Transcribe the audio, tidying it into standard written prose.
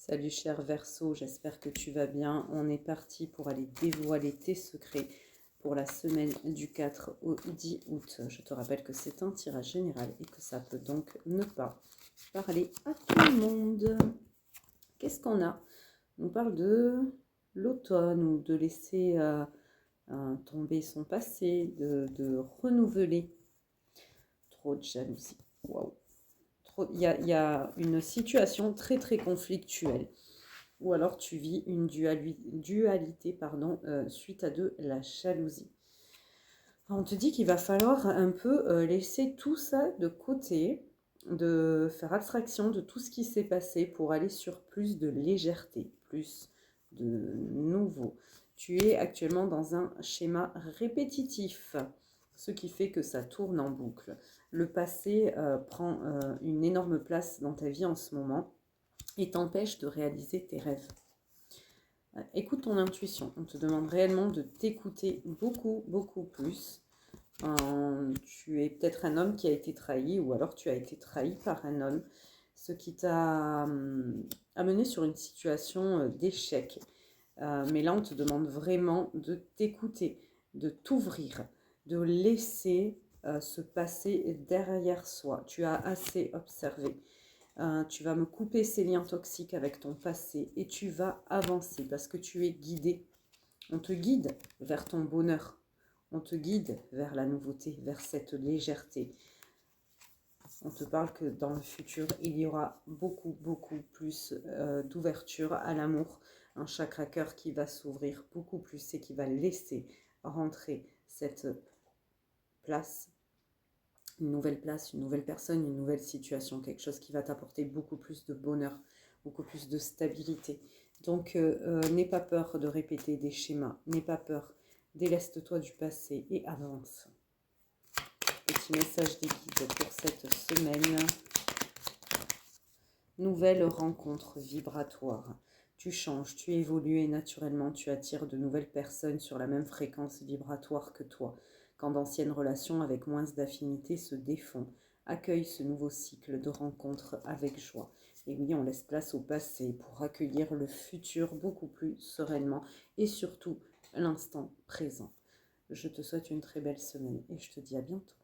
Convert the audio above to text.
Salut cher Verseau, j'espère que tu vas bien. On est parti pour aller dévoiler tes secrets pour la semaine du 4 au 10 août. Je te rappelle que c'est un tirage général et que ça peut donc ne pas parler à tout le monde. Qu'est-ce qu'on a? On parle de l'automne ou de laisser tomber son passé, de renouveler. Trop de jalousie. Waouh. Il y a une situation très très conflictuelle. Ou alors tu vis une dualité suite à de la jalousie. On te dit qu'il va falloir un peu laisser tout ça de côté, de faire abstraction de tout ce qui s'est passé pour aller sur plus de légèreté, plus de nouveau. Tu es actuellement dans un schéma répétitif, ce qui fait que ça tourne en boucle. Le passé prend une énorme place dans ta vie en ce moment et t'empêche de réaliser tes rêves. Écoute ton intuition. On te demande réellement de t'écouter beaucoup, beaucoup plus. Tu es peut-être un homme qui a été trahi ou alors tu as été trahi par un homme, ce qui t'a amené sur une situation d'échec. Mais là, on te demande vraiment de t'écouter, de t'ouvrir, de laisser se passer derrière soi. Tu as assez observé. Tu vas me couper ces liens toxiques avec ton passé et tu vas avancer parce que tu es guidé. On te guide vers ton bonheur. On te guide vers la nouveauté, vers cette légèreté. On te parle que dans le futur, il y aura beaucoup, beaucoup plus d'ouverture à l'amour. Un chakra cœur qui va s'ouvrir beaucoup plus et qui va laisser rentrer cette place, une nouvelle personne, une nouvelle situation, quelque chose qui va t'apporter beaucoup plus de bonheur, beaucoup plus de stabilité. Donc, n'aie pas peur de répéter des schémas, n'aie pas peur, déleste-toi du passé et avance. Petit message des guides pour cette semaine. Nouvelle rencontre vibratoire. Tu changes, tu évolues et naturellement tu attires de nouvelles personnes sur la même fréquence vibratoire que toi. Quand d'anciennes relations avec moins d'affinité se défont, accueille ce nouveau cycle de rencontres avec joie. Et oui, on laisse place au passé pour accueillir le futur beaucoup plus sereinement et surtout l'instant présent. Je te souhaite une très belle semaine et je te dis à bientôt.